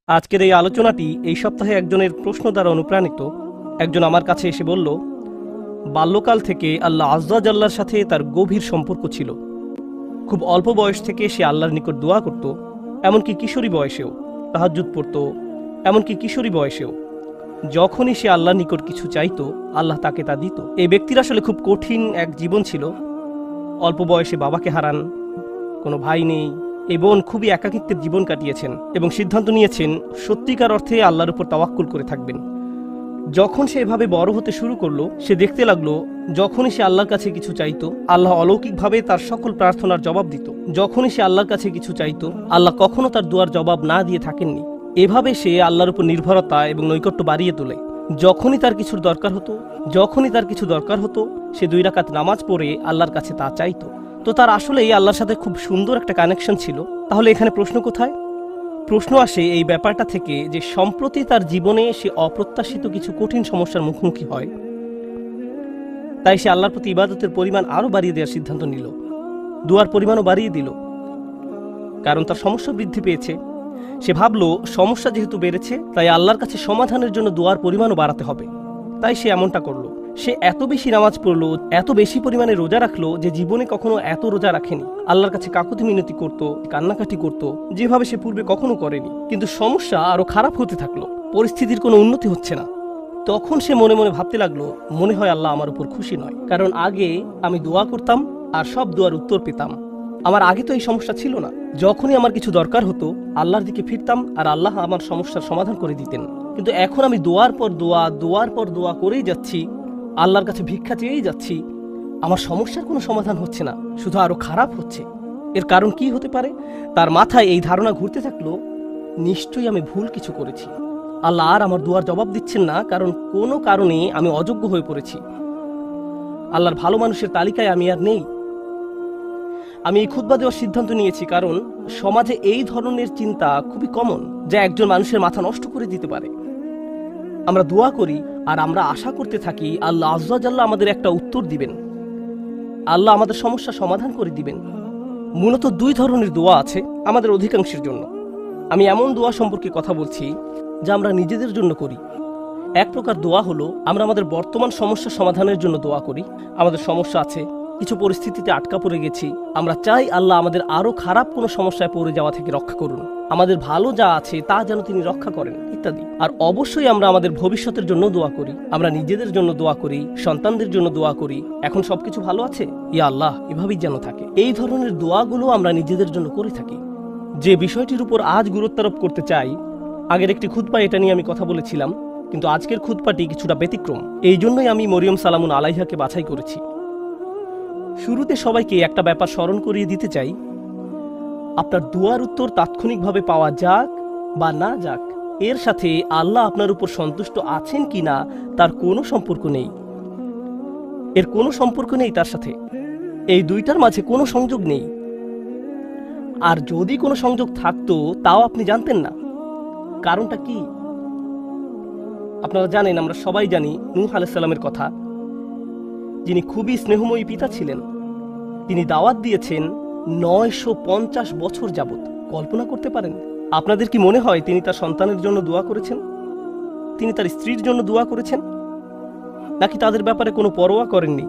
আজকের এই আলোচনাটি এই সপ্তাহে একজনের প্রশ্ন দ্বারা অনুপ্রাণিত। একজন আমার কাছে এসে বলল, বাল্যকাল থেকে আল্লাহ আজ্জা জাল্লার সাথে তার গভীর সম্পর্ক ছিল। খুব অল্প বয়স থেকে সে আল্লাহর নিকট দোয়া করত, এমনকি কিশোরী বয়সেও তাহাজ্জুদ পড়ত, এমনকি কিশোরী বয়সেও যখনই সে আল্লাহর নিকট কিছু চাইতো আল্লাহ তাকে তা দিত। এই ব্যক্তির আসলে খুব কঠিন এক জীবন ছিল। অল্প বয়সে বাবাকে হারান, কোনো ভাই নেই, এই বোন খুবই একাকিত্বের জীবন কাটিয়েছেন এবং সিদ্ধান্ত নিয়েছেন সত্যিকার অর্থে আল্লাহর উপর তাওয়াক্কুল করে থাকবেন। যখন সে এভাবে বড় হতে শুরু করলো, সে দেখতে লাগলো যখনই সে আল্লাহর কাছে কিছু চাইতো আল্লাহ অলৌকিকভাবে তার সকল প্রার্থনার জবাব দিত। যখনই সে আল্লাহর কাছে কিছু চাইতো আল্লাহ কখনো তার দোয়ার জবাব না দিয়ে থাকেননি। এভাবে সে আল্লাহর উপর নির্ভরতা এবং নৈকট্য বাড়িয়ে তোলে। যখনই তার কিছু দরকার হতো সে 2 রাকাত নামাজ পড়ে আল্লাহর কাছে তা চাইতো। তো তার আসলেই আল্লাহর সাথে খুব সুন্দর একটা কানেকশন ছিল। তাহলে এখানে প্রশ্ন কোথায়? প্রশ্ন আসে এই ব্যাপারটা থেকে যে সম্প্রতি তার জীবনে সে অপ্রত্যাশিত কিছু কঠিন সমস্যার মুখোমুখি হয়। তাই সে আল্লাহর প্রতি ইবাদতের পরিমাণ আরও বাড়িয়ে দেওয়ার সিদ্ধান্ত নিল, দোয়ার পরিমাণও বাড়িয়ে দিল, কারণ তার সমস্যা বৃদ্ধি পেয়েছে। সে ভাবলো সমস্যা যেহেতু বেড়েছে তাই আল্লাহর কাছে সমাধানের জন্য দোয়ার পরিমাণও বাড়াতে হবে। তাই সে এমনটা করলো। সে এত বেশি নামাজ পড়লো, এত বেশি পরিমাণে রোজা রাখলো যে জীবনে কখনো এত রোজা রাখেনি। আল্লাহর কাছে কাকুতি মিনতি করত, কান্নাকাটি করত, যেভাবে সে পূর্বে কখনো করেনি। কিন্তু সমস্যা আরো খারাপ হতে থাকলো, পরিস্থিতির কোনো উন্নতি হচ্ছে না। তখন সে মনে মনে ভাবতে লাগলো, মনে হয় আল্লাহ আমার উপর খুশি নয়, কারণ আগে আমি দোয়া করতাম আর সব দোয়ার উত্তর পেতাম। আমার আগে তো এই সমস্যা ছিল না। যখনই আমার কিছু দরকার হতো আল্লাহর দিকে ফিরতাম আর আল্লাহ আমার সমস্যার সমাধান করে দিতেন। কিন্তু এখন আমি দোয়ার পর দোয়া করেই যাচ্ছি, আল্লাহর কাছে ভিক্ষা চেয়েই যাচ্ছি, আমার সমস্যার কোনো সমাধান হচ্ছে না, শুধু আরো খারাপ হচ্ছে। এর কারণ কি হতে পারে? তার মাথায় এই ধারণা ঘুরতে থাকলো, নিশ্চয়ই আমি ভুল কিছু করেছি। আল্লাহ আর আমার দোয়ার জবাব দিচ্ছেন না, কারণ কোনো কারণে আমি অযোগ্য হয়ে পড়েছি। আল্লাহর ভালো মানুষের তালিকায় আমি আর নেই। আমি এই খুতবা দেওয়ার সিদ্ধান্ত নিয়েছি কারণ সমাজে এই ধরনের চিন্তা খুবই কমন, যা একজন মানুষের মাথা নষ্ট করে দিতে পারে। আমরা দোয়া করি আর আমরা আশা করতে থাকি আল্লাহ আজ্জা জাল্লা আমাদের একটা উত্তর দিবেন, আল্লাহ আমাদের সমস্যা সমাধান করে দিবেন। মূলত 2 ধরনের দোয়া আছে আমাদের অধিকাংশের জন্য। আমি এমন দোয়া সম্পর্কে কথা বলছি যা আমরা নিজেদের জন্য করি। এক প্রকার দোয়া হলো আমরা আমাদের বর্তমান সমস্যা সমাধানের জন্য দোয়া করি। আমাদের সমস্যা আছে, কিছু পরিস্থিতিতে আটকা পড়ে গেছি, আমরা চাই আল্লাহ আমাদের আরো খারাপ কোনো সমস্যায় পড়ে যাওয়া থেকে রক্ষা করুন, আমাদের ভালো যা আছে তা যেন তিনি রক্ষা করেন, ইত্যাদি। আর অবশ্যই আমরা আমাদের ভবিষ্যতের জন্য দোয়া করি, আমরা নিজেদের জন্য দোয়া করি, সন্তানদের জন্য দোয়া করি, এখন সবকিছু ভালো আছে, ইয়া আল্লাহ এভাবেই যেন থাকে। এই ধরনের দোয়াগুলো আমরা নিজেদের জন্য করে থাকি। যে বিষয়টির উপর আজ গুরুত্বারোপ করতে চাই, আগের একটি খুতবা এটা নিয়ে আমি কথা বলেছিলাম, কিন্তু আজকের খুতবাটি কিছুটা ব্যতিক্রম। এই জন্যই আমি মরিয়ম সালামুন আলাইহাকে বাছাই করেছি। শুরুতে সবাইকে একটা ব্যাপার স্মরণ করিয়ে দিতে চাই, আপনার দোয়ার উত্তর তাৎক্ষণিকভাবে পাওয়া যাক বা না যাক, এর সাথে আল্লাহ আপনার উপর সন্তুষ্ট আছেন কিনা তার কোনো সম্পর্ক নেই। এর কোনো সম্পর্ক নেই তার সাথে। এই দুইটার মাঝে কোনো সংযোগ নেই। আর যদি কোনো সংযোগ থাকতো তাও আপনি জানতেন না। কারণটা কি? আপনারা জানেন, আমরা সবাই জানি নূহ আলাইহিস সালামের কথা, যিনি খুবই স্নেহময়ী পিতা ছিলেন। তিনি দাওয়াত দিয়েছেন 950 বছর যাবত। কল্পনা করতে পারেন? আপনাদের কি মনে হয় তিনি তার সন্তানের জন্য দোয়া করেছেন? তিনি তার স্ত্রীর জন্য দোয়া করেছেন? নাকি তাদের ব্যাপারে কোনো পরোয়া করেননি?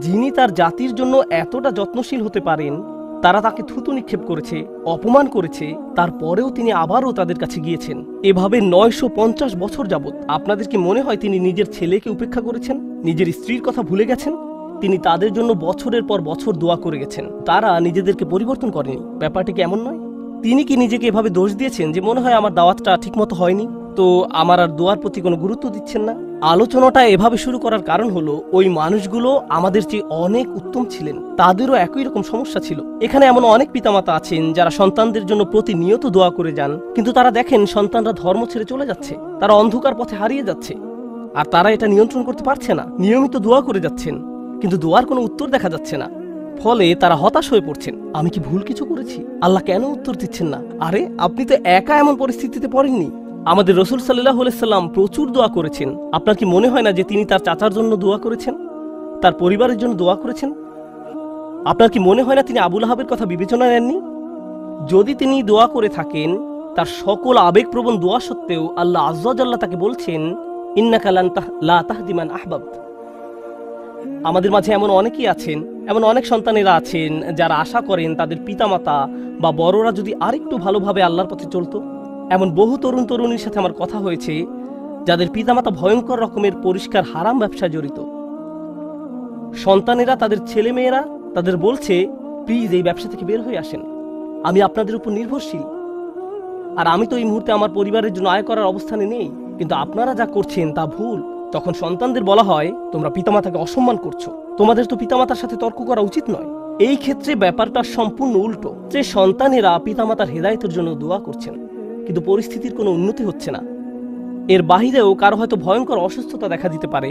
যিনি তার জাতির জন্য এতটা যত্নশীল হতে পারেন, তারা তাকে থুতু নিক্ষেপ করেছে, অপমান করেছে, তারপরেও তিনি আবারও তাদের কাছে গিয়েছেন। এভাবে 950 বছর যাবত। আপনাদের কি মনে হয় তিনি নিজের ছেলেকে উপেক্ষা করেছেন, নিজের স্ত্রীর কথা ভুলে গেছেন? তিনি তাদের জন্য বছরের পর বছর দোয়া করে গেছেন, তারা নিজেদেরকে পরিবর্তন করেনি। ব্যাপারটি কি এমন নয়? তিনি কি নিজেকে এভাবে দোষ দিয়েছেন যে মনে হয় আমার দাওয়াতটা ঠিকমতো হয়নি, তো আমার আর দোয়ার প্রতি কোনো গুরুত্ব দিচ্ছেন না? আলোচনাটা এভাবে শুরু করার কারণ হলো, ওই মানুষগুলো আমাদের চেয়ে অনেক উত্তম ছিলেন, তাদেরও একই রকম সমস্যা ছিল। এখানে এমন অনেক পিতামাতা আছেন যারা সন্তানদের জন্য প্রতিনিয়ত দোয়া করে যান, কিন্তু তারা দেখেন সন্তানরা ধর্ম ছেড়ে চলে যাচ্ছে, তারা অন্ধকার পথে হারিয়ে যাচ্ছে, আর তারা এটা নিয়ন্ত্রণ করতে পারছে না। নিয়মিত দোয়া করে যাচ্ছেন, কিন্তু দোয়ার কোনো উত্তর দেখা যাচ্ছে না। ফলে তারা হতাশ হয়ে পড়ছেন, আমি কি ভুল কিছু করেছি? আল্লাহ কেন উত্তর দিচ্ছেন না? আরে আপনি তো একা এমন পরিস্থিতিতে পড়েননি। আমাদের রাসূল সাল্লাল্লাহু আলাইহি সাল্লাম প্রচুর দোয়া করেছেন। আপনার কি মনে হয় না যে তিনি তার চাচার জন্য দোয়া করেছেন, তার পরিবারের জন্য দোয়া করেছেন? আপনার কি মনে হয় না তিনি আবু লাহাবের কথা বিবেচনায় নেননি? যদি তিনি দোয়া করে থাকেন তার সকল আবেগপ্রবণ দোয়া সত্ত্বেও আল্লাহ আযজা ওয়া জাল্লা তাকে বলছেন, ইন্নাকা লা তাহদি মান আহবাবতা। আমাদের মাঝে এমন অনেকেই আছেন, এমন অনেক সন্তানেরা আছেন যারা আশা করেন তাদের পিতামাতা বা বড়রা যদি আরেকটু ভালোভাবে আল্লাহর পথে চলতো। এমন বহু তরুণ তরুণীর সাথে আমার কথা হয়েছে যাদের পিতামাতা ভয়ঙ্কর রকমের পরিষ্কার হারাম ব্যবসায় জড়িত। সন্তানেরা, তাদের ছেলেমেয়েরা তাদের বলছে, প্লিজ এই ব্যবসা থেকে বের হয়ে আসেন, আমি আপনাদের উপর নির্ভরশীল, আর আমি তো এই মুহূর্তে আমার পরিবারের জন্য আয় করার অবস্থানে নেই, কিন্তু আপনারা যা করছেন তা ভুল। তখন সন্তানদের বলা হয়, তোমরা পিতামাতাকে অসম্মান করছো, তোমাদের তো পিতামাতার সাথে তর্ক করা উচিত নয়। এই ক্ষেত্রে ব্যাপারটা সম্পূর্ণ উল্টো, যে সন্তানেরা পিতামাতার হেদায়েতের জন্য দোয়া করছেন, কিন্তু পরিস্থিতির কোনো উন্নতি হচ্ছে না। এর বাহিরেও কারো হয়তো ভয়ঙ্কর অসুস্থতা দেখা দিতে পারে,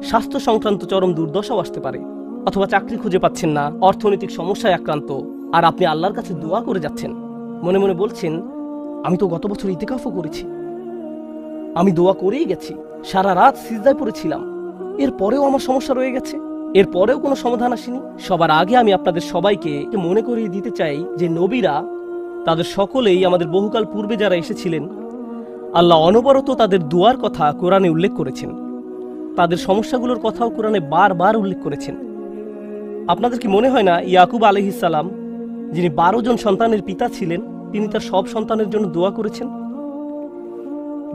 স্বাস্থ্য সংক্রান্ত চরম দুর্দশাও আসতে পারে, অথবা চাকরি খুঁজে পাচ্ছেন না, অর্থনৈতিক সমস্যায় আক্রান্ত, আর আপনি আল্লাহর কাছে দোয়া করে যাচ্ছেন, মনে মনে বলছেন, আমি তো গত বছর ইতিকাফও করেছি, আমি দোয়া করেই গেছি, সারা রাত সিজদায় পড়েছিলাম, এরপরেও আমার সমস্যা রয়ে গেছে, এরপরেও কোনো সমাধান আসেনি। সবার আগে আমি আপনাদের সবাইকে মনে করিয়ে দিতে চাই যে নবীরা, তাদের সকলেই, আমাদের বহুকাল পূর্বে যারা এসেছিলেন, আল্লাহ অনবরত তাদের দোয়ার কথা কোরআনে উল্লেখ করেছেন, তাদের সমস্যাগুলোর কথাও কোরআনে বারবার উল্লেখ করেছেন। আপনাদের কি মনে হয় না ইয়াকুব আলাইহিস সালাম, যিনি 12 জন সন্তানের পিতা ছিলেন, তিনি তার সব সন্তানের জন্য দোয়া করেছেন?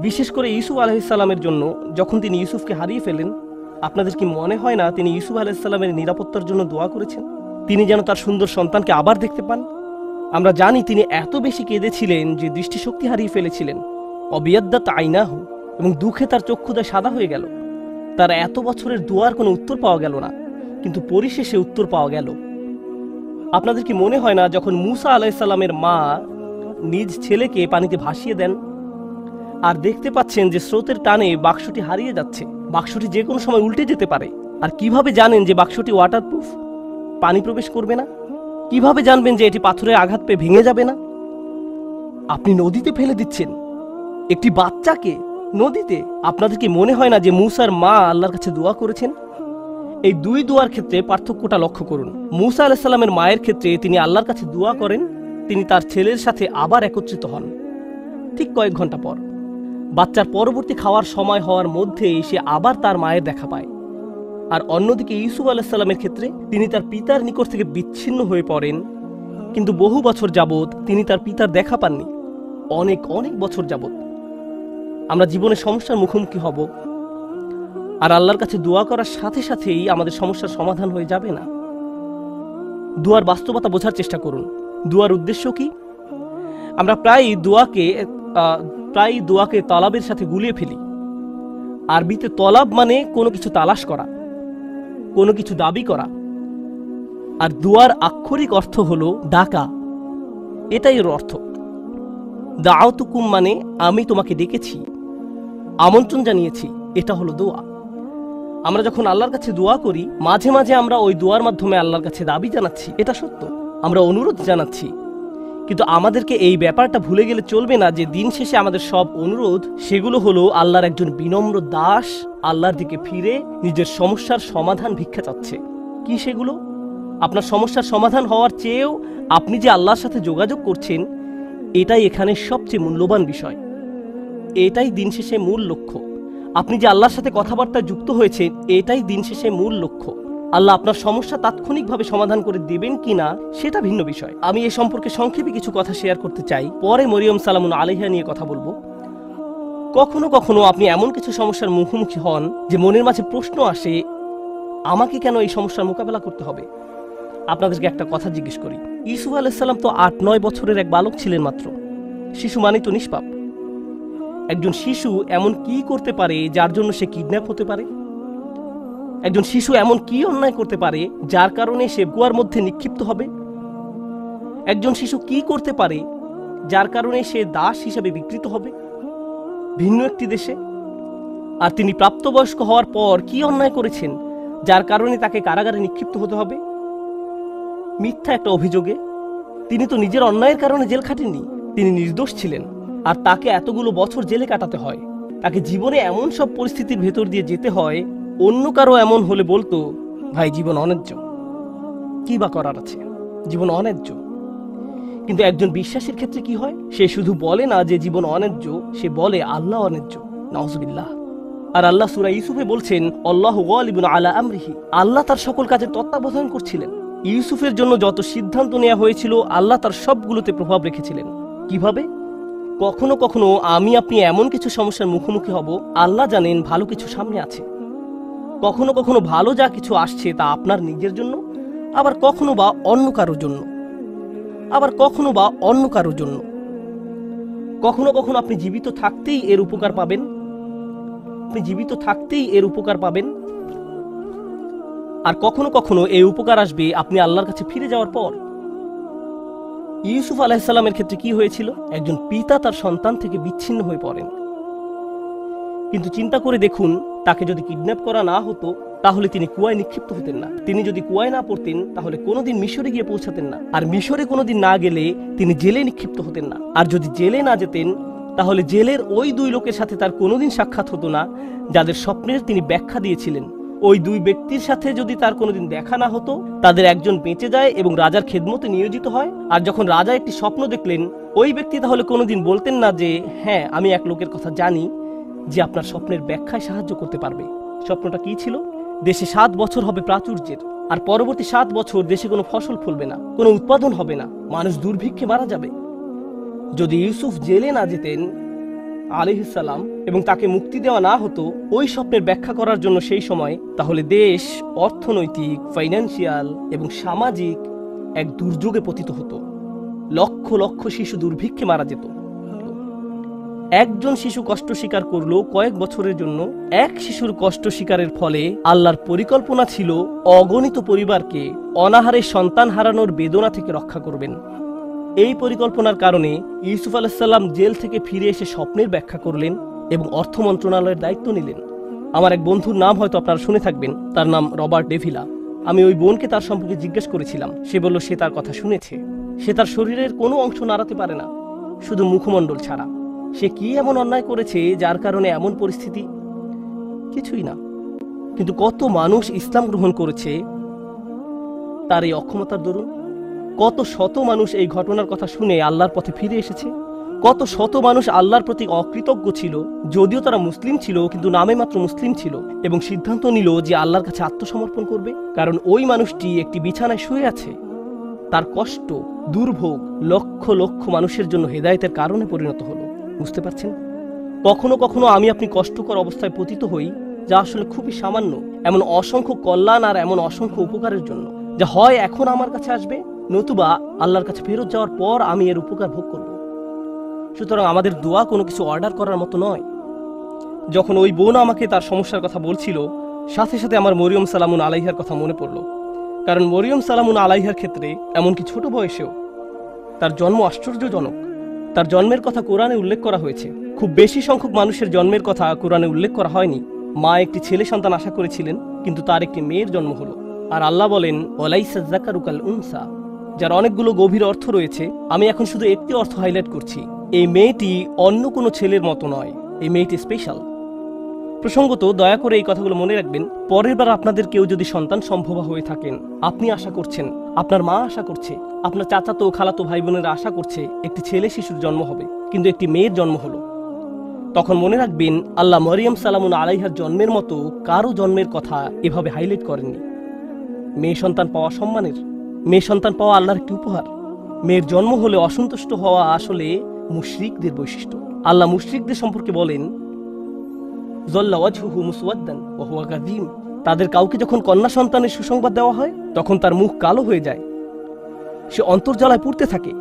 বিশেষ করে ইউসুফ আলাইহিস সালামের জন্য, যখন তিনি ইউসুফকে হারিয়ে ফেলেন, আপনাদের কি মনে হয় না তিনি ইউসুফ আলাইহিস সালামের নিরাপত্তার জন্য দোয়া করেছেন, তিনি যেন তার সুন্দর সন্তানকে আবার দেখতে পান? আমরা জানি তিনি এত বেশি কেঁদেছিলেন যে দৃষ্টিশক্তি হারিয়ে ফেলেছিলেন, অবিয়াদ্দাত আইনাহু, এবং দুঃখে তার চক্ষুদায় সাদা হয়ে গেল। তার এত বছরের দোয়ার কোনো উত্তর পাওয়া গেল না, কিন্তু পরিশেষে উত্তর পাওয়া গেল। আপনাদের কি মনে হয় না যখন মুসা আলাইহিস সালামের মা নিজ ছেলেকে পানিতে ভাসিয়ে দেন, আর দেখতে পাচ্ছেন যে স্রোতের টানে বাক্সটি হারিয়ে যাচ্ছে, বাক্সটি যে কোনো সময় উল্টে যেতে পারে, আর কিভাবে জানেন যে বাক্সটি ওয়াটারপ্রুফ, পানি প্রবেশ করবে না? কিভাবে জানবেন যে এটি পাথরে আঘাত পেয়ে ভেঙে যাবে না? আপনি নদীতে ফেলে দিচ্ছেন একটি বাচ্চাকে, নদীতে। আপনাদের কি মনে হয় না যে মুসার মা আল্লাহর কাছে দোয়া করেছেন? এই দুই দোয়ার ক্ষেত্রে পার্থক্যটা লক্ষ্য করুন। মুসা আলাইহিস সালামের মায়ের ক্ষেত্রে তিনি আল্লাহর কাছে দোয়া করেন, তিনি তার ছেলের সাথে আবার একত্রিত হন ঠিক কয়েক ঘন্টা পর। বাচ্চার পরবর্তী খাওয়ার সময় হওয়ার মধ্যেই সে আবার তার মায়ের দেখা পায়। আর অন্যদিকে ইউসুফ আলাইহিস সালামের ক্ষেত্রে তিনি তার পিতার নিকট থেকে বিচ্ছিন্ন হয়ে পড়েন, কিন্তু বহু বছর যাবৎ তিনি তার পিতার দেখা পাননি, অনেক অনেক বছর যাবৎ। আমরা জীবনে সমস্যার মুখোমুখি হব, আর আল্লাহর কাছে দোয়া করার সাথে সাথেই আমাদের সমস্যার সমাধান হয়ে যাবে না। দোয়ার বাস্তবতা বোঝার চেষ্টা করুন। দোয়ার উদ্দেশ্য কি? আমরা প্রায় দোয়াকে তলাবের সাথে গুলিয়ে ফেলি। আরবিতে তলাব মানে কোনো কিছু তালাশ করা, কোনো কিছু দাবি করা, আর দোয়ার আক্ষরিক অর্থ হলো ডাকা, এটাই এর অর্থ। দাআতুকুম মানে আমি তোমাকে ডেকেছি, আমন্ত্রণ জানিয়েছি, এটা হলো দোয়া। আমরা যখন আল্লাহর কাছে দোয়া করি, মাঝে মাঝে আমরা ওই দোয়ার মাধ্যমে আল্লাহর কাছে দাবি জানাচ্ছি, এটা সত্য, আমরা অনুরোধ জানাচ্ছি, কিন্তু আমাদেরকে এই ব্যাপারটা ভুলে গেলে চলবে না যে দিন শেষে আমাদের সব অনুরোধ, সেগুলো হলো আল্লাহর একজন বিনম্র দাস আল্লাহর দিকে ফিরে নিজের সমস্যার সমাধান ভিক্ষা চাচ্ছে। কি সেগুলো? আপনার সমস্যার সমাধান হওয়ার চেয়েও আপনি যে আল্লাহর সাথে যোগাযোগ করছেন, এটাই এখানে সবচেয়ে মূল্যবান বিষয়, এটাই দিন শেষে মূল লক্ষ্য। আপনি যে আল্লাহর সাথে কথাবার্তা যুক্ত হয়েছেন, এটাই দিন শেষে মূল লক্ষ্য। আল্লাহ আপনার সমস্যা তাৎক্ষণিকভাবে সমাধান করে দেবেন কিনা সেটা ভিন্ন বিষয়। আমি এ সম্পর্কে সংক্ষেপে কিছু কথা শেয়ার করতে চাই, পরে মরিয়ম সালামুন আলাইহা নিয়ে কথা বলবো। কখনো কখনো আপনি এমন কিছু সমস্যার মুখোমুখি হন যে মনের মাঝে প্রশ্ন আসে, আমাকে কেন এই সমস্যার মোকাবেলা করতে হবে? আপনাদেরকে একটা কথা জিজ্ঞেস করি, ইউসুফ আলাইহিস সালাম তো 8-9 বছরের এক বালক ছিলেন মাত্র। শিশু মানে তো নিষ্পাপ। একজন শিশু এমন কি করতে পারে যার জন্য সে কিডন্যাপ হতে পারে? একজন শিশু এমন কি অন্যায় করতে পারে যার কারণে সে কুয়ার মধ্যে নিক্ষিপ্ত হবে? একজন শিশু কি করতে পারে যার কারণে সে দাস হিসেবে বিকৃত হবে ভিন্ন একটি দেশে? আর তিনি প্রাপ্তবয়স্ক হওয়ার পর কি অন্যায় করেছেন যার কারণে তাকে কারাগারে নিক্ষিপ্ত হতে হবে মিথ্যা একটা অভিযোগে? তিনি তো নিজের অন্যায়ের কারণে জেল খাটেননি, তিনি নির্দোষ ছিলেন, আর তাকে এতগুলো বছর জেলে কাটাতে হয়। তাকে জীবনে এমন সব পরিস্থিতির ভেতর দিয়ে যেতে হয়, অন্য কারো এমন হলে বলতো, ভাই জীবন অন্যায্য, কি বা করার আছে, জীবন অন্যায্য। কিন্তু একজন বিশ্বাসীর ক্ষেত্রে কি হয়? সে শুধু বলে না যে জীবন অন্যায্য, সে বলে আল্লাহ অন্যায্য। নাউজুবিল্লাহ। আর আল্লাহ সূরা ইউসুফে বলছেন, আল্লাহু গালিবুন আলা আমরিহি, আল্লাহ তার সকল কাজের তত্ত্বাবধান করছিলেন। ইউসুফের জন্য যত সিদ্ধান্ত নেওয়া হয়েছিল আল্লাহ তার সবগুলোতে প্রভাব রেখেছিলেন। কিভাবে? কখনো কখনো আমি আপনি এমন কিছু সমস্যার মুখোমুখি হব, আল্লাহ জানেন ভালো কিছু সামনে আছে। কখনো কখনো ভালো যা কিছু আসছে তা আপনার নিজের জন্য, আবার কখনো বা অন্য কারোর জন্য, কখনো কখনো আপনি জীবিত থাকতেই এর উপকার পাবেন, আর কখনো কখনো এই উপকার আসবে আপনি আল্লাহর কাছে ফিরে যাওয়ার পর। ইউসুফ আলাইহিস সালামের ক্ষেত্রে কি হয়েছিল? একজন পিতা তার সন্তান থেকে বিচ্ছিন্ন হয়ে পড়েন। কিন্তু চিন্তা করে দেখুন, তাকে যদি কিডন্যাপ করা না হতো তাহলে তিনি কুয়ায় নিক্ষিপ্ত হতেন না। তিনি যদি কুয়ায় না পড়তেন তাহলে কোনোদিন মিশরে গিয়ে পৌঁছাতেন না। আর মিশরে কোনোদিন না গেলে তিনি জেলে নিক্ষিপ্ত হতেন না। আর যদি জেলে না যেতেন তাহলে জেলের ওই দুই লোকের সাথে তার কোনোদিন সাক্ষাৎ হতো না যাদের স্বপ্নের তিনি ব্যাখ্যা দিয়েছিলেন। ওই দুই ব্যক্তির সাথে যদি তার কোনোদিন দেখা না হতো, তাদের একজন বেঁচে যায় এবং রাজার খেদমতে নিয়োজিত হয়। আর যখন রাজা একটি স্বপ্ন দেখলেন, ওই ব্যক্তি তাহলে কোনোদিন বলতেন না যে হ্যাঁ, আমি এক লোকের কথা জানি যে আপনার স্বপ্নের ব্যাখ্যায় সাহায্য করতে পারবে। স্বপ্নটা কি ছিল? দেশে 7 বছর হবে প্রাচুর্যের, আর পরবর্তী 7 বছর দেশে কোনো ফসল ফলবে না, কোনো উৎপাদন হবে না, মানুষ দুর্ভিক্ষে মারা যাবে। যদি ইউসুফ জেলে না যেতেন আলাইহিস সালাম এবং তাকে মুক্তি দেওয়া না হতো ওই স্বপ্নের ব্যাখ্যা করার জন্য সেই সময়, তাহলে দেশ অর্থনৈতিক, ফাইন্যান্সিয়াল এবং সামাজিক এক দুর্যোগে পতিত হতো। লক্ষ লক্ষ শিশু দুর্ভিক্ষে মারা যেত। একজন শিশু কষ্ট স্বীকার করলো কয়েক বছরের জন্য। এক শিশুর কষ্ট স্বীকারের ফলে আল্লাহর পরিকল্পনা ছিল অগণিত পরিবারকে অনাহারে সন্তান হারানোর বেদনা থেকে রক্ষা করবেন। এই পরিকল্পনার কারণে ইউসুফ আলাইহিস সালাম জেল থেকে ফিরে এসে স্বপ্নের ব্যাখ্যা করলেন এবং অর্থ মন্ত্রণালয়ের দায়িত্ব নিলেন। আমার এক বন্ধুর নাম হয়তো আপনারা শুনে থাকবেন, তার নাম রবার্ট ডেভিলা। আমি ওই বোনকে তার সম্পর্কে জিজ্ঞেস করেছিলাম। সে বলল সে তার কথা শুনেছে। সে তার শরীরের কোনো অংশ নাড়াতে পারে না, শুধু মুখমণ্ডল ছাড়া। সে কি এমন অন্যায় করেছে যার কারণে এমন পরিস্থিতি? কিছুই না। কিন্তু কত মানুষ ইসলাম গ্রহণ করেছে তার এই অক্ষমতার দরুন। কত শত মানুষ এই ঘটনার কথা শুনে আল্লাহর পথে ফিরে এসেছে। কত শত মানুষ আল্লাহর প্রতি অকৃতজ্ঞ ছিল, যদিও তারা মুসলিম ছিল, কিন্তু নামে মাত্র মুসলিম ছিল, এবং সিদ্ধান্ত নিল যে আল্লাহর কাছে আত্মসমর্পণ করবে। কারণ ওই মানুষটি একটি বিছানায় শুয়ে আছে, তার কষ্ট, দুর্ভোগ লক্ষ লক্ষ মানুষের জন্য হেদায়েতের কারণে পরিণত হলো। বুঝতে পারছেন? কখনো কখনো আমি আপনি কষ্টকর অবস্থায় পতিত হই, যা আসলে খুবই সামান্য, এমন অসংখ্য কল্যাণ আর এমন অসংখ্য উপকারের জন্য, যা হয় এখন আমার কাছে আসবে, নতুবা আল্লাহর কাছে ফেরত যাওয়ার পর আমি এর উপকার ভোগ করব। সুতরাং আমাদের দোয়া কোনো কিছু অর্ডার করার মতো নয়। যখন ওই বোন আমাকে তার সমস্যার কথা বলছিল, সাথে সাথে আমার মরিয়ম সালামুন আলাইহার কথা মনে পড়ল। কারণ মরিয়ম সালামুন আলাইহার ক্ষেত্রে এমনকি ছোট বয়সেও তার জন্ম আশ্চর্যজনক। তার জন্মের কথা কোরআনে উল্লেখ করা হয়েছে। খুব বেশি সংখ্যক মানুষের জন্মের কথা কোরআনে উল্লেখ করা হয়নি। মা একটি ছেলে সন্তান আশা করেছিলেন, কিন্তু তার একটি মেয়ের জন্ম হলো। আর আল্লাহ বলেন, ওয়ালাইসা যাকারু কাল উনসা, যার অনেকগুলো গভীর অর্থ রয়েছে। আমি এখন শুধু একটি অর্থ হাইলাইট করছি। এই মেয়েটি অন্য কোনো ছেলের মতো নয়, এই মেয়েটি স্পেশাল। প্রসঙ্গত, দয়া করে এই কথাগুলো মনে রাখবেন। পরের বার আপনাদের কেউ যদি সন্তান সম্ভব হয়ে থাকেন, আপনি আশা করছেন, আপনার মা আশা করছে, আপনার চাচাতো খালাতো ভাই বোনেরা আশা করছে একটি ছেলে শিশুর জন্ম হবে, কিন্তু একটি মেয়ের জন্ম হলো, তখন মনে রাখবেন আল্লাহ মরিয়ম সালামুন আলাইহার জন্মের মতো কারো জন্মের কথা এভাবে হাইলাইট করেননি। মেয়ে সন্তান পাওয়া সম্মানের, মেয়ে সন্তান পাওয়া আল্লাহর একটি উপহার। মেয়ের জন্ম হলে অসন্তুষ্ট হওয়া আসলে মুশরিকদের বৈশিষ্ট্য। আল্লাহ মুশরিকদের সম্পর্কে বলেন, তাদের কাউকে যখন কন্যা সন্তানের সুসংবাদ দেওয়া হয় তখন তার মুখ কালো হয়ে যায়, সে অন্তর্জ্বালায় পুড়তে থাকে।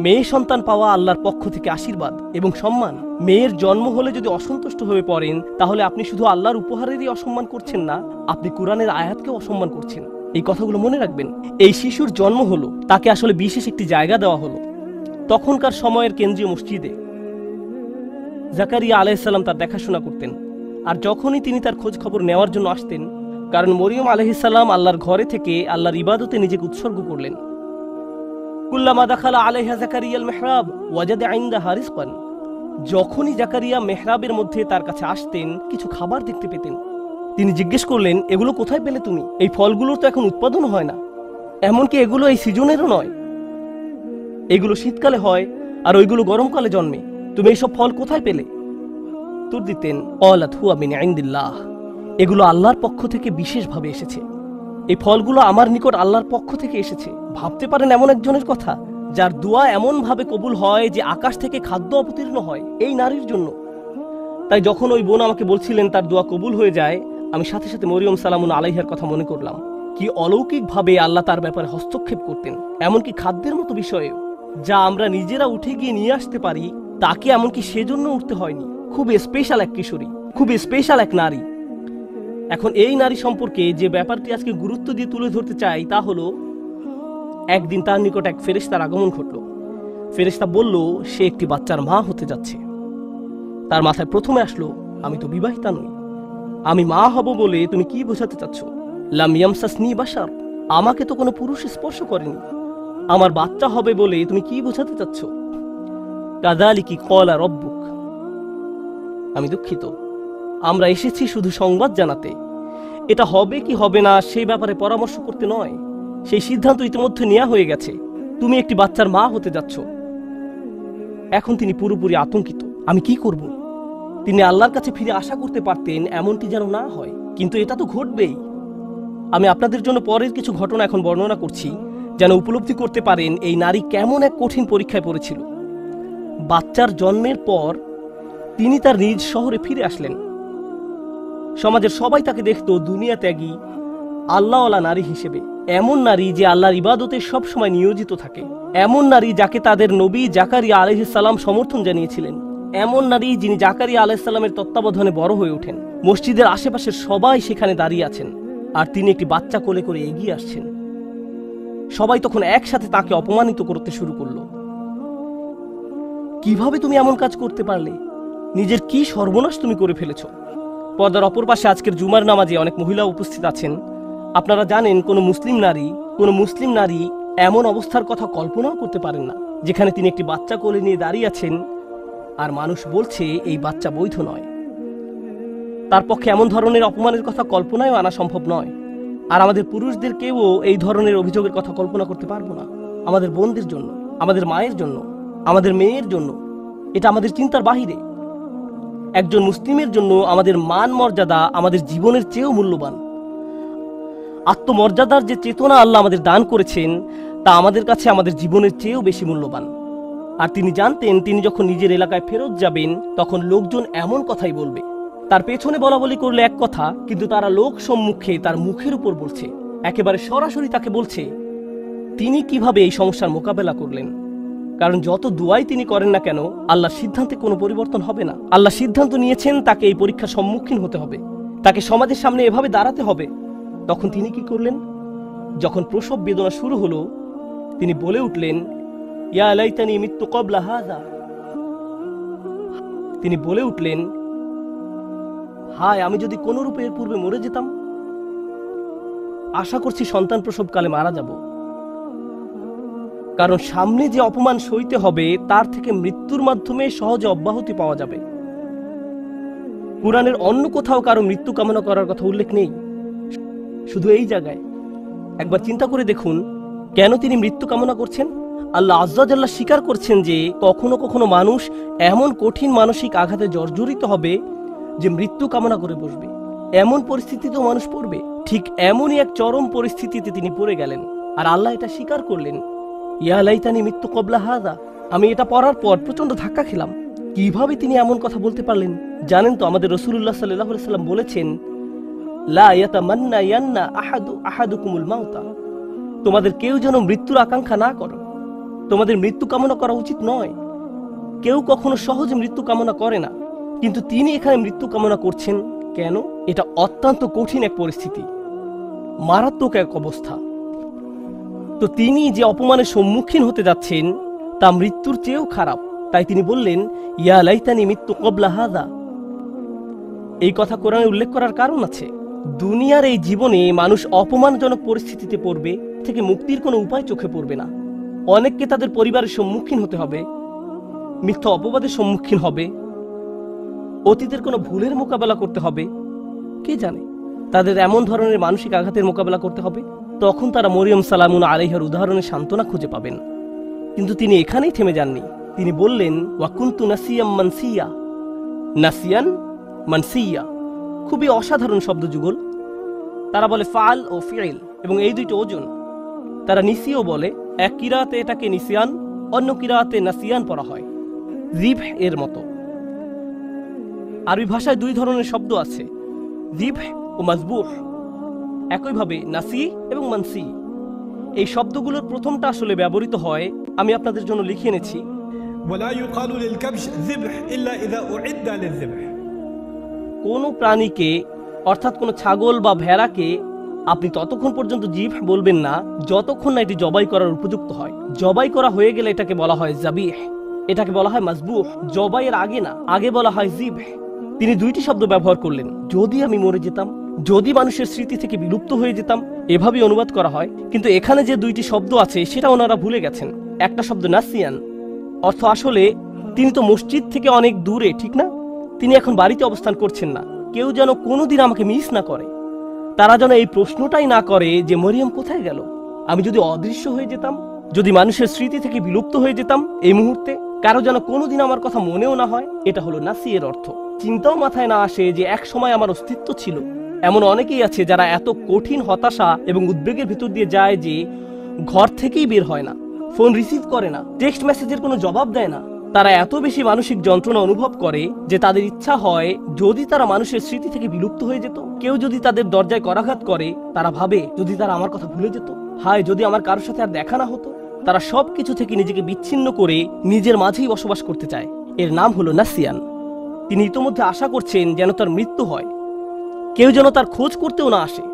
মেয়ে সন্তান পাওয়া আল্লাহর পক্ষ থেকে আশীর্বাদ এবং সম্মান। মেয়ের জন্ম হলে যদি অসন্তুষ্ট হয়ে পড়েন, তাহলে আপনি শুধু আল্লাহর উপহারেরই অসম্মান করছেন না, আপনি কুরআনের আয়াতকেও অসম্মান করছেন। এই কথাগুলো মনে রাখবেন। এই শিশুর জন্ম হলো, তাকে আসলে বিশেষ একটি জায়গা দেওয়া হলো। তখনকার সময়ের কেন্দ্রীয় মসজিদে জাকারিয়া আলাইহিস সালাম তার দেখাশোনা করতেন। আর যখনই তিনি তার খোঁজ খবর নেওয়ার জন্য আসতেন, কারণ মরিয়ম আলাইহিস সালাম আল্লাহর ঘরে থেকে আল্লাহর ইবাদতে নিজেকে উৎসর্গ করলেন। কুল্লামা দাখালা আলাইহা জাকারিয়াল মিহরাব ওয়াজাদা ইনদাহা রিজকান, যখনই জাকারিয়া মেহরাবের মধ্যে তার কাছে আসতেন, কিছু খাবার দেখতে পেতেন। তিনি জিজ্ঞেস করলেন, এগুলো কোথায় পেলে তুমি? এই ফলগুলোর তো এখন উৎপাদন হয় না, এমনকি এগুলো এই সিজনেরও নয়। এগুলো শীতকালে হয় আর ওইগুলো গরমকালে জন্মে, তুমি এইসব ফল কোথায় পেলে? উত্তর দিতেন, ক্বালাত হুয়া মিন ইনদিল্লাহ, এগুলো আল্লাহর পক্ষ থেকে বিশেষভাবে এসেছে। এই ফলগুলো আমার নিকট আল্লাহর পক্ষ থেকে এসেছে। ভাবতে পারেন এমন একজনের কথা যার দোয়া এমন ভাবে কবুল হয় যে আকাশ থেকে খাদ্য অবতীর্ণ হয় এই নারীর জন্য। তাই যখন ওই বোন আমাকে বলছিলেন তার দোয়া কবুল হয়ে যায়, আমি সাথে সাথে মরিয়ম সালামুন আলাইহার কথা মনে করলাম। কি অলৌকিকভাবে আল্লাহ তার ব্যাপারে হস্তক্ষেপ করতেন, এমনকি খাদ্যের মতো বিষয়ে যা আমরা নিজেরা উঠে গিয়ে নিয়ে আসতে পারি, তাকে এমনকি সেজন্য উঠতে হয়নি। খুব স্পেশাল এক কিশোরী, খুব স্পেশাল এক নারী। এখন এই নারী সম্পর্কে যে ব্যাপারটি আজকে গুরুত্ব দিয়ে তুলে ধরতে চাই তা হলো, একদিন তার নিকট এক ফেরেশতার আগমন ঘটল। ফেরেশতা বলল সে একটি বাচ্চার মা হতে যাচ্ছে। তার মাথায় প্রথমে আসলো, আমি তো বিবাহিতা নই, আমি মা হব বলে তুমি কি বোঝাতে চাচ্ছ? লাম ইয়ামসাসনি বাশার, আমাকে তো কোনো পুরুষ স্পর্শ করেনি, আমার বাচ্চা হবে বলে তুমি কি বোঝাতে চাচ্ছ? কাযালিকি ক্বালা রাব্বুক, আমি দুঃখিত, আমরা এসেছি শুধু সংবাদ জানাতে। এটা হবে কি হবে না সেই ব্যাপারে পরামর্শ করতে নয়, সেই সিদ্ধান্ত ইতিমধ্যে নেওয়া হয়ে গেছে, তুমি একটি বাচ্চার মা হতে যাচ্ছ। এখন তিনি পুরোপুরি আতঙ্কিত, আমি কি করব? তিনি আল্লাহর কাছে ফিরে আশা করতে পারতেন এমনটি যেন না হয়, কিন্তু এটা তো ঘটবেই। আমি আপনাদের জন্য পরের কিছু ঘটনা এখন বর্ণনা করছি, যেন উপলব্ধি করতে পারেন এই নারী কেমন এক কঠিন পরীক্ষায় পড়েছিল। বাচ্চার জন্মের পর তিনি তার নিজ শহরে ফিরে আসলেন। সমাজের সবাই তাকে দেখত দুনিয়া ত্যাগী, আল্লাহওয়ালা নারী হিসেবে। এমন নারী যে আল্লাহর ইবাদতে সবসময় নিয়োজিত থাকে, এমন নারী যাকে তাদের নবী জাকারিয়া আলাইহিস সালাম সমর্থন জানিয়েছিলেন, এমন নারী যিনি জাকারিয়া আলাইহিস সালামের তত্ত্বাবধানে বড় হয়ে ওঠেন। মসজিদের আশেপাশের সবাই সেখানে দাঁড়িয়ে আছেন আর তিনি একটি বাচ্চা কোলে করে এগিয়ে আসছেন। সবাই তখন একসাথে তাকে অপমানিত করতে শুরু করলো। কিভাবে তুমি এমন কাজ করতে পারলে? নিজের কি সর্বনাশ তুমি করে ফেলেছ? পর্দার অপর পাশে আজকের জুমার নামাজে অনেক মহিলা উপস্থিত আছেন। আপনারা জানেন কোনো মুসলিম নারী এমন অবস্থার কথা কল্পনাও করতে পারেন না, যেখানে তিনি একটি বাচ্চা কোলে নিয়ে দাঁড়িয়ে আছেন আর মানুষ বলছে এই বাচ্চা বৈধ নয়। তার পক্ষে এমন ধরনের অপমানের কথা কল্পনায়ও আনা সম্ভব নয়। আর আমাদের পুরুষদেরকেও এই ধরনের অভিযোগের কথা কল্পনা করতে পারবো না। আমাদের বোনদের জন্য, আমাদের মায়ের জন্য, আমাদের মেয়ের জন্য এটা আমাদের চিন্তার বাহিরে। একজন মুসলিমের জন্য আমাদের মান মর্যাদা আমাদের জীবনের চেয়েও মূল্যবান। আত্মমর্যাদার যে চেতনা আল্লাহ আমাদের দান করেছেন তা আমাদের কাছে আমাদের জীবনের চেয়েও বেশি মূল্যবান। আর তিনি জানতেন তিনি যখন নিজের এলাকায় ফেরত যাবেন তখন লোকজন এমন কথাই বলবে। তার পেছনে বলা বলি করলে এক কথা, কিন্তু তারা লোক সম্মুখে তার মুখের উপর বলছে, একেবারে সরাসরি তাকে বলছে তিনি কিভাবে এই সমস্যার মোকাবেলা করলেন। কারণ যত দুয়াই তিনি করেন না কেন, আল্লাহর সিদ্ধান্তে কোনো পরিবর্তন হবে না। আল্লাহ সিদ্ধান্ত নিয়েছেন তাকে এই পরীক্ষার সম্মুখীন হতে হবে, তাকে সমাজের সামনে এভাবে দাঁড়াতে হবে। তখন তিনি কি করলেন? যখন প্রসব বেদনা শুরু হলো, তিনি বলে উঠলেন, ইয়া লাইতানি মিত্তু ক্বাবলা হাযা। তিনি বলে উঠলেন, হায় আমি যদি কোন রূপে এর পূর্বে মরে যেতাম। আশা করছি সন্তান প্রসবকালে মারা যাব, কারণ সামনে যে অপমান সইতে হবে তার থেকে মৃত্যুর মাধ্যমে সহজে অব্যাহতি পাওয়া যাবে। কুরআনের অন্য কোথাও কারো মৃত্যু কামনা করার কথা উল্লেখ নেই, শুধু এই জায়গায়। একবার চিন্তা করে দেখুন কেন তিনি মৃত্যু কামনা করছেন। আল্লাহ আজ্জা জাল্লা স্বীকার করছেন যে কখনো কখনো মানুষ এমন কঠিন মানসিক আঘাতে জর্জরিত হবে যে মৃত্যু কামনা করে বসবে। এমন পরিস্থিতিতেও মানুষ পড়বে। ঠিক এমনই এক চরম পরিস্থিতিতে তিনি পড়ে গেলেন, আর আল্লাহ এটা স্বীকার করলেন, ইয়া লাইতানি মিত্তু ক্বাবলা হাযা। আমি এটা পড়ার পর প্রচন্ড ধাক্কা খেলাম। কিভাবে তিনি এমন কথা বলতে পারলেন? জানেন তো আমাদের রাসূলুল্লাহ সাল্লাল্লাহু আলাইহি ওয়াসাল্লাম বলেছেন, লা ইয়াতামান্না ইয়ান্না আহাদুকুমুল মাউতা, তোমাদের কেউ যেন মৃত্যুর আকাঙ্ক্ষা না করো। তোমাদের মৃত্যু কামনা করা উচিত নয়। কেউ কখনো সহজে মৃত্যু কামনা করে না, কিন্তু তিনি এখানে মৃত্যু কামনা করছেন কেন? এটা অত্যন্ত কঠিন এক পরিস্থিতি, মারাত্মক এক অবস্থা। তো তিনি যে অপমানের সম্মুখীন হতে যাচ্ছেন তা মৃত্যুর চেয়েও খারাপ। তাই তিনি বললেন, ইয়া লাইতানি মিত্তু ক্বাবলা হাযা। এই কথা কোরআনে উল্লেখ করার কারণ আছে। দুনিয়ার এই জীবনে মানুষ অপমানজনক পরিস্থিতিতে পড়বে, থেকে মুক্তির কোনো উপায় চোখে পড়বে না। অনেককে তাদের পরিবারের সম্মুখীন হতে হবে, মিথ্যা অপবাদের সম্মুখীন হবে, অতীতের কোনো ভুলের মোকাবেলা করতে হবে। কে জানে তাদের এমন ধরনের মানসিক আঘাতের মোকাবেলা করতে হবে। তখন তারা মরিয়ম সালামুন আলাইহার উদাহরণে সান্ত্বনা খুঁজে পাবেন। কিন্তু তিনি এখানেই থেমে যাননি। তিনি বললেন ওয়াকুন্তু নাসিয়াম মানসিয়া। নাসিয়ান মানসিয়া খুবই অসাধারণ শব্দযুগল। তারা বলে ফাল ও ফিল এবং এই দুইটি ওজন। তারা নিসিও বলে, এক কিরাতে এটাকে নিসিয়ান, অন্য কিরাতে নাসিয়ান পড়া হয়, জিব এর মতো। আরবি ভাষায় দুই ধরনের শব্দ আছে, জিব ও মাজবুহ। একইভাবে নাসি এবং মানসি, এই শব্দগুলোর প্রথমটা আসলে ব্যবহৃত হয়, আমি আপনাদের জন্য লিখে এনেছি, কোন প্রাণীকে অর্থাৎ কোন ছাগল বা ভেড়াকে আপনি ততক্ষণ পর্যন্ত জিব বলবেন না যতক্ষণ না এটি জবাই করার উপযুক্ত হয়। জবাই করা হয়ে গেলে এটাকে বলা হয় জাবিহ, এটাকে বলা হয় মাজবুহ। জবাইয়ের আগে না, আগে বলা হয় জিব। তিনি দুইটি শব্দ ব্যবহার করলেন, যদি আমি মরে যেতাম, যদি মানুষের স্মৃতি থেকে বিলুপ্ত হয়ে যেতাম, এভাবেই অনুবাদ করা হয়। কিন্তু এখানে যে দুইটি শব্দ আছে সেটা ওনারা ভুলে গেছেন। একটা শব্দ নাসিয়ান, অর্থ আসলে তিনি তো মসজিদ থেকে অনেক দূরে, ঠিক না? তিনি এখন বাড়িতে অবস্থান করছেন না। কেউ যেন কোনোদিন আমাকে মিস না করে, তারা যেন এই প্রশ্নটাই না করে যে মরিয়ম কোথায় গেল। আমি যদি অদৃশ্য হয়ে যেতাম, যদি মানুষের স্মৃতি থেকে বিলুপ্ত হয়ে যেতাম এই মুহূর্তে, কারো যেন কোনোদিন আমার কথা মনেও না হয়। এটা হলো নাসিয়ের অর্থ। চিন্তাও মাথায় না আসে যে এক সময় আমার অস্তিত্ব ছিল। এমন অনেকেই আছে যারা এত কঠিন হতাশা এবং উদ্বেগের ভিতর দিয়ে যায় যে ঘর থেকেই বের হয় না, ফোন রিসিভ করে না, টেক্সট মেসেজের কোনো জবাব দেয় না। তারা এত বেশি মানসিক যন্ত্রণা অনুভব করে যে তাদের ইচ্ছা হয় যদি তারা মানুষের স্মৃতি থেকে বিলুপ্ত হয়ে যেত। কেউ যদি তাদের দরজায় করাঘাত করে, তারা ভাবে যদি তারা আমার কথা ভুলে যেত, হায় যদি আমার কারোর সাথে আর দেখা না হতো। তারা সবকিছু থেকে নিজেকে বিচ্ছিন্ন করে নিজের মাঝেই বসবাস করতে চায়। এর নাম হলো নাসিয়ান। তিনি ইতোমধ্যে আশা করছেন যেন তার মৃত্যু হয়, কেউ যেন তার খোঁজ করতেও না আসে।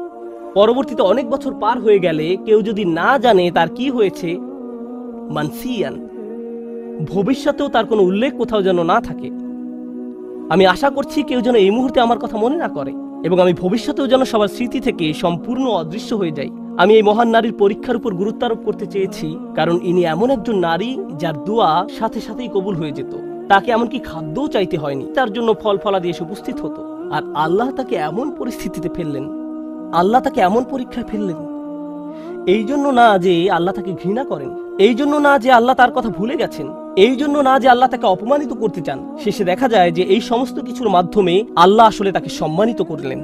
পরবর্তীতে অনেক বছর পার হয়ে গেলে কেউ যদি না জানে তার কি হয়েছে, মানসিয়ান, ভবিষ্যতেও তার কোনো উল্লেখ কোথাও যেন না থাকে। আমি আশা করছি কেউ যেন এই মুহূর্তে আমার কথা মনে না করে, এবং আমি ভবিষ্যতেও যেন সবার স্মৃতি থেকে সম্পূর্ণ অদৃশ্য হয়ে যাই। আমি এই মহান নারীর পরীক্ষার উপর গুরুত্ব আরোপ করতে চেয়েছি, কারণ ইনি এমন একজন নারী যার দোয়া সাথে সাথেই কবুল হয়ে যেত। তাকে এমনকি খাদ্যও চাইতে হয়নি, তার জন্য ফল ফলাদি এসে উপস্থিত হতো। আর আল্লাহ তাকে এমন পরিস্থিতিতে ফেললেন, আল্লাহ তাকে এমন পরীক্ষায় ফেললেন, এই জন্য না যে আল্লাহ তাকে ঘৃণা করেন, এই জন্য না যে আল্লাহ তার কথা ভুলে গেছেন, এই জন্য না যে আল্লাহ তাকে অপমানিত করতে চান। শেষে দেখা যায় যে এই সমস্ত কিছুর মাধ্যমে আল্লাহ আসলে তাকে সম্মানিত করলেন।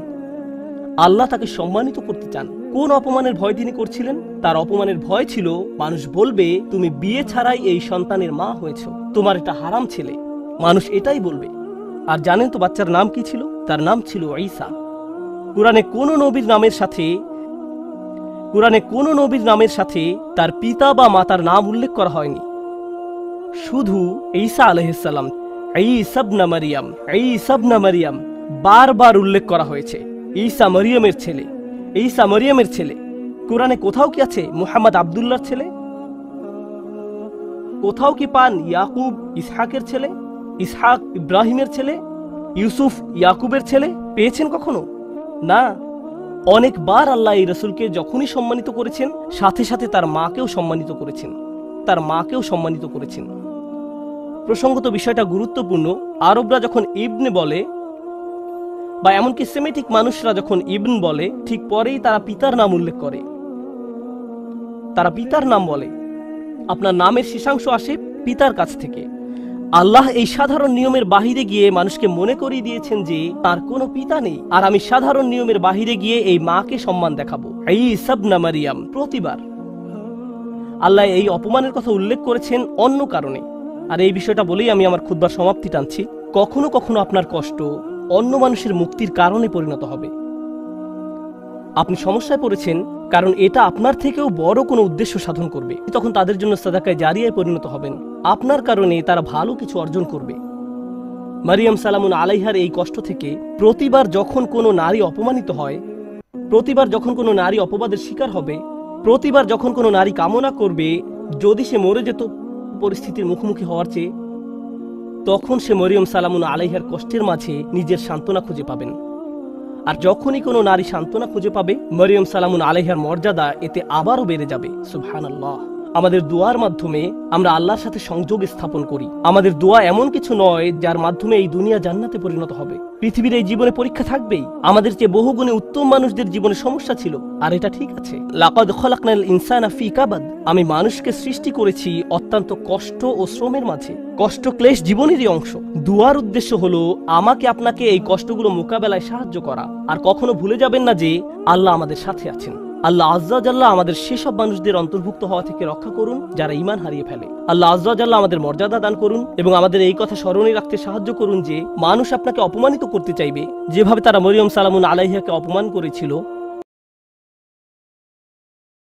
আল্লাহ তাকে সম্মানিত করতে চান। কোন অপমানের ভয় তিনি করছিলেন? তার অপমানের ভয় ছিল মানুষ বলবে তুমি বিয়ে ছাড়াই এই সন্তানের মা হয়েছ, তোমার এটা হারাম ছেলে। মানুষ এটাই বলবে। আর জানেন তো বাচ্চার নাম কি ছিল? তার নাম ছিল ঈসা। কুরআনে কোন নবীর নামের সাথে তার পিতা বা মাতার নাম উল্লেখ করা হয়নি। শুধু ঈসা আলাইহিস সালাম, ঈসা ইবনে মারইয়াম বারবার উল্লেখ করা হয়েছে। ঈসা মরিয়মের ছেলে, ঈসা মরিয়মের ছেলে। কুরআনে কোথাও কি আছে মুহাম্মদ আব্দুল্লাহর ছেলে? কোথাও কি পান ইয়াকুব ইসহাকের ছেলে, ইসহাক ইব্রাহিমের ছেলে, ইউসুফ ইয়াকুবের ছেলে? পেয়েছেন কখনো? না। অনেকবার আল্লাহ এই রাসূলকে যখনই সম্মানিত করেছেন, সাথে সাথে তার মাকেও সম্মানিত করেছেন। প্রসঙ্গত বিষয়টা গুরুত্বপূর্ণ। আরবরা যখন ইবনে বলে বা এমনকি সেমিটিক মানুষরা যখন ইবন বলে, ঠিক পরেই তারা পিতার নাম উল্লেখ করে, তারা পিতার নাম বলে। আপনার নামের শেষাংশ আসে পিতার কাছ থেকে। আল্লাহ এই সাধারণ নিয়মের বাহিরে গিয়ে মানুষকে মনে করিয়ে দিয়েছেন যে তার কোনো পিতা নেই, আর আমি সাধারণ নিয়মের বাহিরে গিয়ে এই মাকে সম্মান দেখাবো। ঈসা ইবনে মারইয়াম। প্রতিবার আল্লাহ এই অপমানের কথা উল্লেখ করেছেন অন্য কারণে। আর এই বিষয়টা বলেই আমি আমার খুতবার সমাপ্তি টানছি। কখনো কখনো আপনার কষ্ট অন্য মানুষের মুক্তির কারণে পরিণত হবে। আপনি সমস্যায় পড়েছেন কারণ এটা আপনার থেকেও বড় কোনো উদ্দেশ্য সাধন করবে, তখন তাদের জন্য সাদাকায়ে জারিয়ায় পরিণত হবেন। আপনার কারণে তারা ভালো কিছু অর্জন করবে। মারিয়াম সালামুন আলাইহার এই কষ্ট থেকে প্রতিবার যখন কোনো নারী অপমানিত হয়, প্রতিবার যখন কোনো নারী অপবাদের শিকার হবে, প্রতিবার যখন কোনো নারী কামনা করবে যদি সে মরে যেত পরিস্থিতির মুখোমুখি হওয়ার চেয়ে, তখন সে মরিয়ম সালামুন আলাইহার কষ্টের মাঝে নিজের সান্ত্বনা খুঁজে পাবেন। আর যখনই কোনো নারী সান্ত্বনা খুঁজে পাবে, মরিয়ম সালামুন আলাইহার মর্যাদা এতে আবারও বেড়ে যাবে। সুবহানাল্লাহ। আমাদের দোয়ার মাধ্যমে আমরা আল্লাহর সাথে সংযোগ স্থাপন করি। আমাদের দোয়া এমন কিছু নয় যার মাধ্যমে এই দুনিয়া জান্নাতে পরিণত হবে। পৃথিবীর এই জীবনে পরীক্ষা থাকবেই। আমাদের চেয়ে বহুগুণে উত্তম মানুষদের জীবনে সমস্যা ছিল, আর এটা ঠিক আছে। লাকাদ খলাকনাল ইনসানা ফি কাবাদ, আমি মানুষকে সৃষ্টি করেছি অত্যন্ত কষ্ট ও শ্রমের মাঝে। কষ্ট ক্লেশ জীবনেরই অংশ। দুয়ার উদ্দেশ্য হলো আমাকে আপনাকে এই কষ্টগুলো মোকাবেলায় সাহায্য করা। আর কখনো ভুলে যাবেন না যে আল্লাহ আমাদের সাথে আছেন। আল্লাহ আজ্জা জাল্লাহ আমাদের সেসব মানুষদের অন্তর্ভুক্ত হওয়া থেকে রক্ষা করুন যারা ঈমান হারিয়ে ফেলে। আল্লাহ আজ্জা জাল্লাহ আমাদের মর্যাদা দান করুন এবং আমাদের এই কথা স্মরণে রাখতে সাহায্য করুন যে মানুষ আপনাকে অপমানিত করতে চাইবে যেভাবে তারা মরিয়ম সালামুন আলাইহাকে অপমান করেছিল,